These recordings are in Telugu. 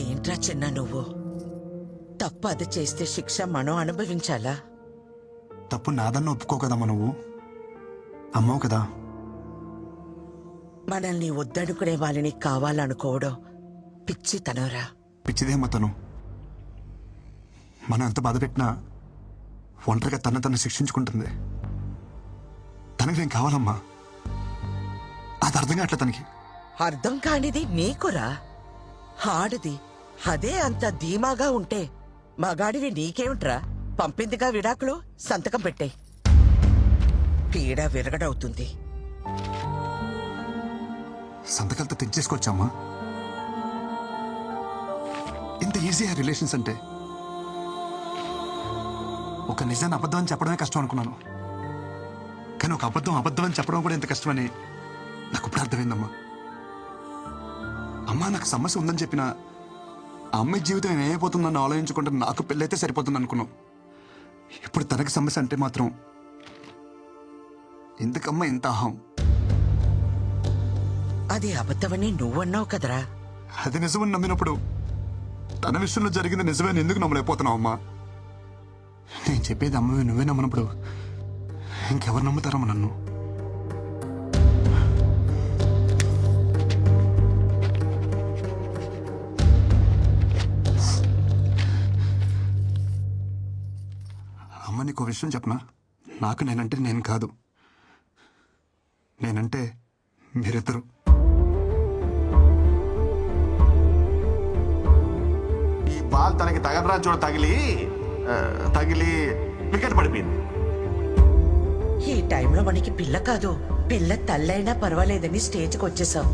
ఏంట్రా చిన్న నువ్వు? తప్పు అది చేస్తే శిక్ష మనం అనుభవించాలా? తప్పు నాదన్న ఒప్పుకో కదమ్మా, నువ్వు అమ్మవు కదా. మనల్ని వద్దనుకునే వాళ్ళని కావాలనుకోవడం పిచ్చితనరా. పిచ్చిదేమ్మా తను. మనం ఎంత బాధ పెట్టినా ఒంటరిగా తను శిక్షించుకుంటుంది. తనకి నేను కావాలమ్మా, అది అర్థం కావట్లే తనకి. అర్థం కానిది నీకురా. ఆడది అదే అంత ధీమాగా ఉంటే మగాడివి నీకేమిట్రా? పంపిందిగా విడాకులు, సంతకం పెట్టే. పీడ విరగడవుతుంది. సంతకాలతో తెచ్చేసుకోవచ్చమ్మా. ఇంత ఈజీగా రిలేషన్స్ అంటే. ఒక నిజాన్ని అబద్ధం అని చెప్పడమే కష్టం అనుకున్నాను, కానీ ఒక అబద్ధం అని చెప్పడం కూడా ఎంత కష్టమని నాకు ఇప్పుడు అర్థమైందమ్మా. అమ్మా నాకు సమస్య ఉందని చెప్పినా ఆ అమ్మాయి జీవితం ఏమైపోతుందని ఆలోచించుకుంటే నాకు పెళ్ళైతే సరిపోతుంది అనుకున్నాం. ఇప్పుడు తనకి సమస్య అంటే మాత్రం ఎందుకమ్మా ఇంత అహం? అది అబద్ధమని నువ్వన్నావు కదరా. అది నిజమని నమ్మినప్పుడు తన విషయంలో జరిగింది నిజమని ఎందుకు నమ్మలేకపోతున్నావు అమ్మా? నేను చెప్పేది అమ్మవి నువ్వే నమ్మనప్పుడు ఇంకెవరు నమ్ముతారమ్మా నన్ను? అమ్మ నీకు విషయం చెప్పనా? నాకు నేనంటే నేను కాదు, నేనంటే మీరిద్దరు. ఈ బాల్ తనకి తగలరా చూడ తగిలి వికెట్ పడిపోయింది. ఈ టైంలో మనకి పిల్ల కాదు, పిల్ల తల్లైనా పర్వాలేదని స్టేజ్కి వచ్చేసాం.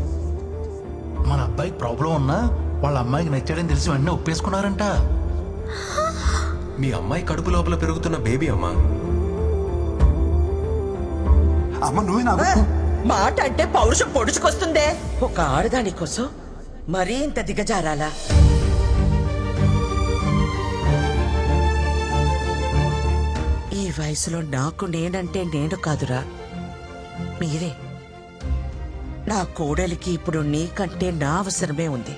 మన అబ్బాయికి ప్రాబ్లం ఉన్నా వాళ్ళ అమ్మాయికి నచ్చాడని తెలిసి వెంటనే ఒప్పేసుకున్నారంట. మీ అమ్మాయి కడుపు లోపల పెరుగుతున్న బేబీ అమ్మా. అమ్మ నువ్వే నా మాట అంటే పౌరుషం పొడుచుకొస్తుందే. ఒక ఆడదాని కోసం మరీ ఇంత దిగజారాలా? ఈ వయసులో నాకు నేనంటే నేను కాదురా, మీరే. నా కోడలికి ఇప్పుడు నీకంటే నా అవసరమే ఉంది.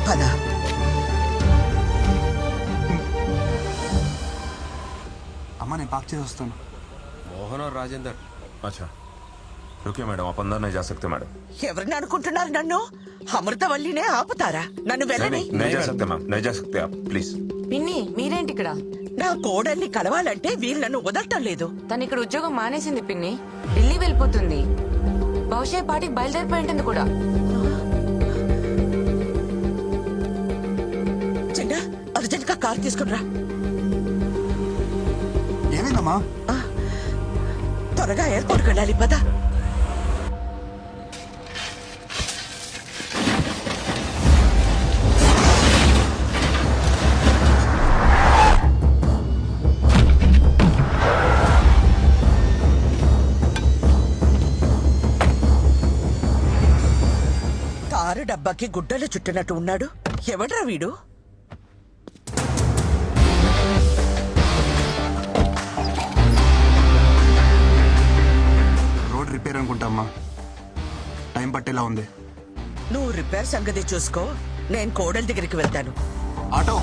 పద. అమ్మ నేను పాక్ చేసి వస్తాను. मोहन और राजेंद्र। अच्छा रुकिए मैडम, आप अंदर नहीं जा सकते मैडम। ఎవరిని అనుకుంటున్నారు నన్ను? అమృతవల్లినే ఆపుతారా? నన్ను వెళ్ళని. नहीं जा सकते मैम, नहीं जा सकते आप प्लीज। పిన్ని మీరేంటి ఇక్కడ? నా కోడల్ని కలవాలంటే వీళ్ళు నన్ను వదలటం లేదు. తను ఇక్కడ ఉద్యోగం మానేసింది పిన్ని, ఢిల్లీ వెళ్ళిపోతుంది. బహుశా ఈ పాటికి బయలుదేరిపోయి ఉంటుంది కూడా. చిన్న అర్జెంట్ గా కార్ తీసుకునిరా. ఏమైందమ్మా? త్వరగా ఎయిర్పోర్ట్కి వెళ్ళాలి, పద. కారు డబ్బాకి గుడ్డలు చుట్టినట్టు ఉన్నాడు. ఎవడ్రా వీడు? రోడ్ రిపేర్ అనుకుంటా అమ్మా, టైం పట్టేలా ఉంది. నువ్వు రిపేర్ సంగతి చూసుకో, నేను కోడలి దగ్గరికి వెళ్తాను. ఆటో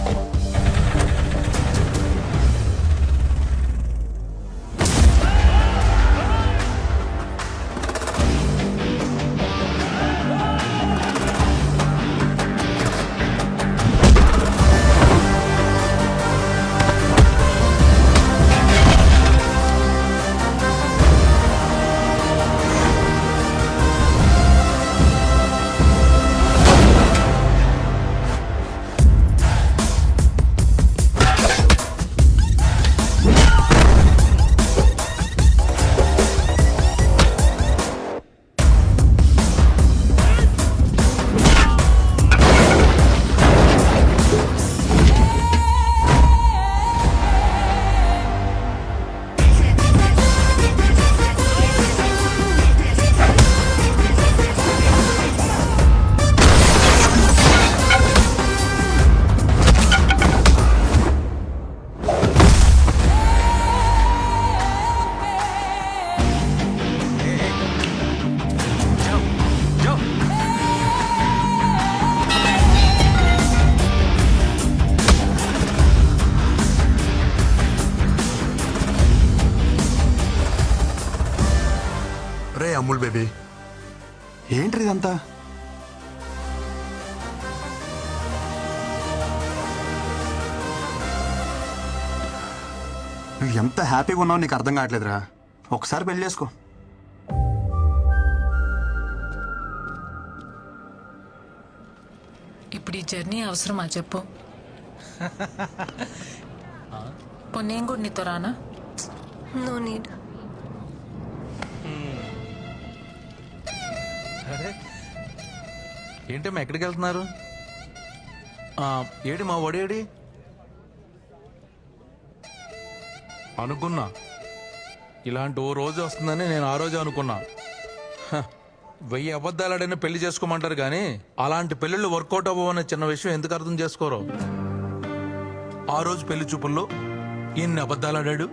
ఏంటిదంతా? నువ్వు ఎంత హ్యాపీగా ఉన్నావు నీకు అర్థం కావట్లేదురా. ఒకసారి పెళ్లి చేసుకో. ఇప్పుడు ఈ జర్నీ అవసరమా చెప్పు? నేను కూడా నీతో రానా? No need. ఏంటమ్మా ఎక్కడికి వెళ్తున్నారు? ఏడి మా ఒడేడి అనుకున్నా. ఇలాంటి ఓ రోజు వస్తుందని నేను ఆ రోజు అనుకున్నా. 1000 అబద్ధాలాడైనా పెళ్లి చేసుకోమంటారు కానీ అలాంటి పెళ్ళిళ్ళు వర్కౌట్ అవ్వవనే చిన్న విషయం ఎందుకు అర్థం చేసుకోరు? ఆ రోజు పెళ్లి చూపుల్లో ఎన్ని అబద్ధాలాడాడు.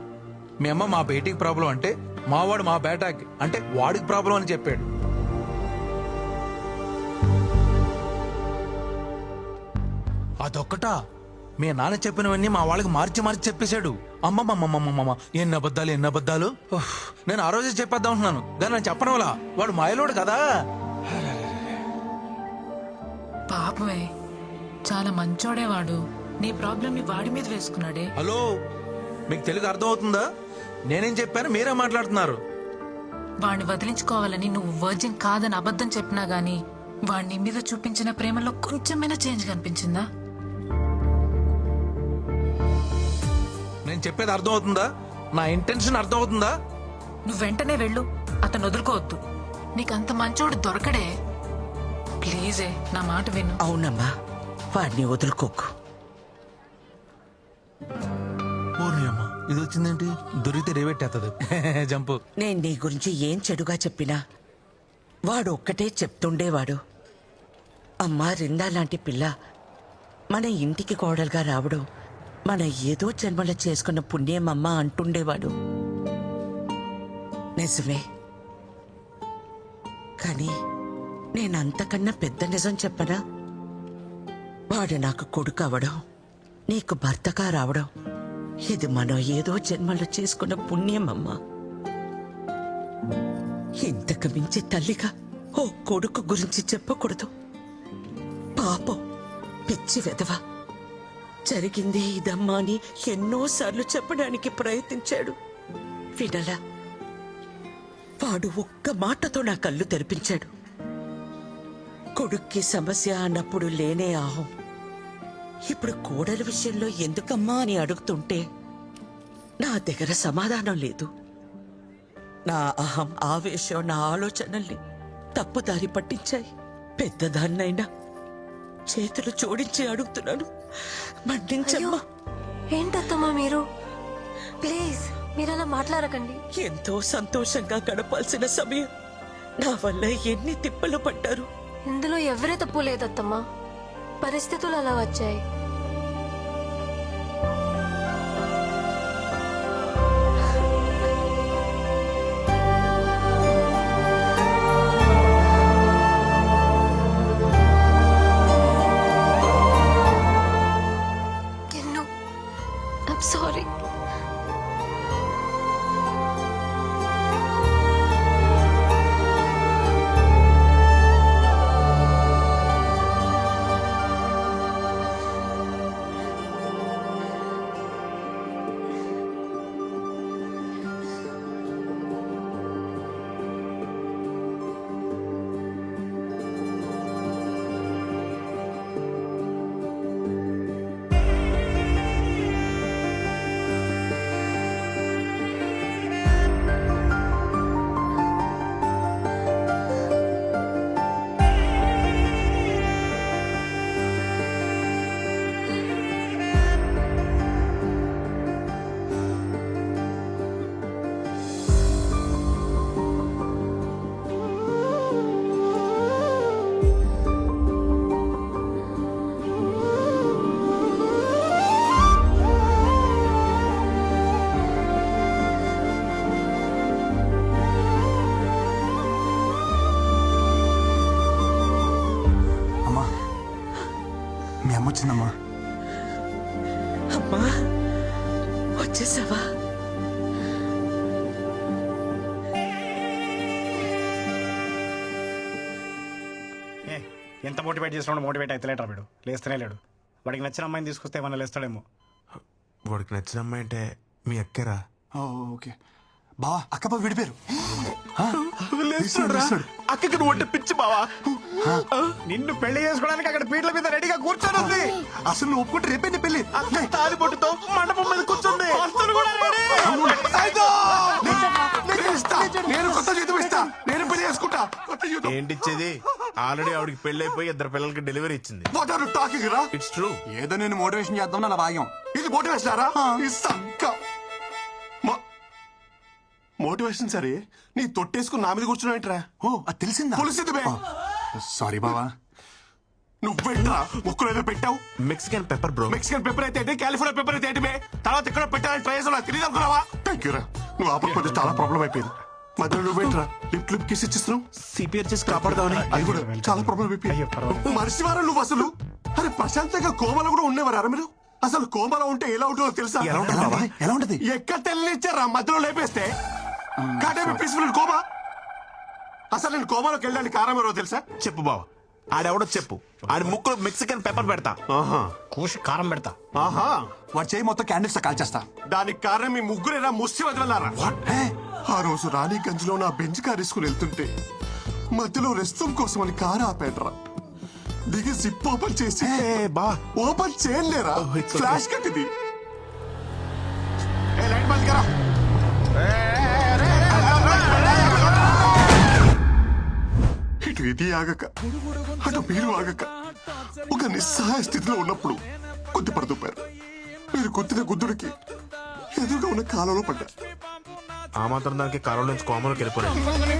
మీ అమ్మ మా బేటీకి ప్రాబ్లం అంటే మావాడు మా బేటాకి అంటే వాడికి ప్రాబ్లం అని చెప్పాడు. అదొక్కటా? మీ నాన్న చెప్పినవన్నీ మా వాళ్ళకి మార్చి మార్చి చెప్పేశాడు. అమ్మమ్మమ్మమ్మమ్మ ఎన్ని అబద్ధాలు. నేను ఆ రోజే చెప్పేద్దాం అంటున్నాను కానీ నేను చెప్పడం వల్ల వాడు మాయలోడు కదా. పాపమే, చాలా మంచోడే వాడు. నీ ప్రాబ్లం ని వాడి మీద వేసుకున్నాడే. హలో, మీకు తెలుగు అర్థం అవుతుందా? నేనేం చెప్పాను మీరే మాట్లాడుతున్నారు. వాడిని వదిలించుకోవాలని నువ్వు వర్జిన్ కాదని అబద్ధం చెప్పినా గానీ వాడిని మీద చూపించిన ప్రేమలో కొంచెమైనా చేంజ్ కనిపించిందా? నేను చెప్పేది అర్థం అవుతుందా? నా ఇంటెన్షన్ అర్థం అవుతుందా? నువ్వు వెంటనే వెళ్ళు, అతను వదులుకోవద్దు. నీకంత మంచోడు దొరకడే. ప్లీజే నా మాట విను. అవునమ్మా, వాడిని వదులుకోకు. ఓర్నియమ్మా, ఇది వచ్చిందేంటి? దొరికితే రేవెట్టేస్తుంది. జంపు. నేను నీ గురించి ఏం చెడుగా చెప్పినా వాడు ఒక్కటే చెప్తుండేవాడు. అమ్మా రిందా లాంటి పిల్ల మన ఇంటికి కోడలుగా రావడం మన ఏదో జన్మలో చేసుకున్న పుణ్యమమ్మా అంటుండేవాడు. నిజమే, కానీ నేనంతకన్నా పెద్ద నిజం చెప్పనా? వాడు నాకు కొడుకు అవడం, నీకు భర్తగా రావడం ఇది మనం ఏదో జన్మలో చేసుకున్న పుణ్యమమ్మా. ఇంతకు మించి తల్లిగా ఓ కొడుకు గురించి చెప్పకూడదు. పాపం, పిచ్చి వెధవ. జరిగింది ఇదమ్మా అని ఎన్నోసార్లు చెప్పడానికి ప్రయత్నించాడు, వినలా. వాడు ఒక్క మాటతో నా కళ్ళు తెరిపించాడు. కొడుక్కి సమస్య అన్నప్పుడు లేనే ఆహం. ఇప్పుడు కోడల విషయంలో ఎందుకమ్మా అని అడుగుతుంటే నా దగ్గర సమాధానం లేదు. నా అహం, ఆవేశం, నా ఆలోచనల్ని తప్పుదారి పట్టించాయి. పెద్దదాన్నైనా చేతులు జోడించి అడుగుతున్నాను, మన్నించమ్మా. ఏంటత్తమ్మా మీరు? ప్లీజ్ మీరు అలా మాట్లాడకండి. ఎంతో సంతోషంగా గడపాల్సిన సమయం నా వల్ల ఎన్ని తిప్పలు పడ్డారు. ఇందులో ఎవరే తప్పు లేదత్తమ్మా, పరిస్థితులు అలా వచ్చాయి. సారీ. వచ్చిందమ్మా. అమ్మా, వచ్చేసావా? ఎంత మోటివేట్ చేసినా మోటివేట్ అయితే లేటరా వీడు లేస్తేనే లేడు. వాడికి నచ్చిన అమ్మాయిని తీసుకొస్తే ఏమన్నా లేస్తాడేమో. వాడికి నచ్చిన అమ్మాయి అంటే మీ అక్కరా? ఓకే బావా అక్క బావ విడిపోయారు. అక్కకి నువ్వు అంటే పిచ్చి బావా. నిన్ను పెళ్లి చేసుకోవడానికి అక్కడ పీటల మీద రెడీగా కూర్చొని ఉంది. అసలు నువ్వు ఒప్పుకుంటే రేపే నీ పెళ్లి. అక్క తాది పొట్టుతో మండపం మీద కూర్చుంది. నేను కొత్త జీతం ఇస్తా, నేను పెళ్లి చేసుకుంటా. కొత్త జీతం. ఏంటిచ్చేది? ఆల్రెడీ ఆవిడకి పెళ్లి అయిపోయి 2 పిల్లలకి డెలివరీ ఇచ్చింది. What are you talking రా? It's true. ఏదో నేను మోటివేషన్ చేద్దాం నా భాగ్యం. ఇది మోటివేషన్ రా? ఈ సంక. మోటివేషన్ సరే, నీ తొట్టేసుకుని నా మీద కూర్చున్నాయిట్రా. ఓ అది తెలిసిందా? పులిసింది బే. సారీ బావా. నువ్వెంట్రా ముక్కులో ఏదో పెట్టావు? Mexican pepper bro. Mexican pepper అయితే ఏంటి, కాలిఫోర్నియా పెప్పర్ అయితే ఏంటి బే? తర్వాత ఎక్కడ పెట్టాలని ట్రై చేసావు, తెలియదు అనుకున్నావా? థ్యాంక్ యూ రా, నువ్వు ఆపకపోతే చాలా ప్రాబ్లం అయిపోయింది. మధ్యలో నువ్వేంట్రా లిప్ లిప్ కిస్ ఇచ్చిస్తున్నావు? సిపిఆర్ చేసి కాపాడదామని. అది కూడా చాలా ప్రాబ్లం అయిపోయింది. మనిషివారా నువ్వు అసలు? అరే ప్రశాంతంగా కోమలో కూడా ఉండేవారా మీరు? అసలు కోమలో ఉంటే ఎలా ఉంటుందో తెలుసా? ఎలా ఉంటుంది బావా? ఎలా ఉంటది? ఎక్కడ తెలియనిచ్చారా మధ్యలో లేపేస్తే? కాటేమి పీస్ఫుల్ కోమా. అసలు నేను కోమాలోకి వెళ్ళడానికి కారణం ఎవరో తెలుసా? చెప్పు బావ, ఆడెవడో చెప్పు. ఆడి ముక్కులో మెక్సికన్ పెప్పర్ పెడతా. కూసి కారం పెడతా. ఆహా, వాడు చేయి మొత్తం క్యాండిల్స్ కాల్ చేస్తా. దానికి కారణం మీ ముగ్గురేరా ముష్టి వదలన్నారా? ఆ రోజు రాణిగంజ్ లో నా బెంచ్ కార్ వేసుకుని వెళ్తుంటే మధ్యలో రెస్తం కోసం అని కారు ఆపేట్రా. దిగి జిప్ ఓపెన్ చేసి ఓపెన్ చేయలేరా? ఫ్లాష్ కట్టింది. లైట్ బంద్ కరా. ఇటు ఇది ఆగక అటు మీరు ఆగక ఒక నిస్సహాయ స్థితిలో ఉన్నప్పుడు కొద్ది పడుతుపారు. మీరు కొద్దిన గుద్దుడికి ఎదురుగా ఉన్న కాలంలో పడ్డా. ఆ మాత్రం దానికి కాలంలో నుంచి కోమలోకి వెళ్ళిపోయాడు.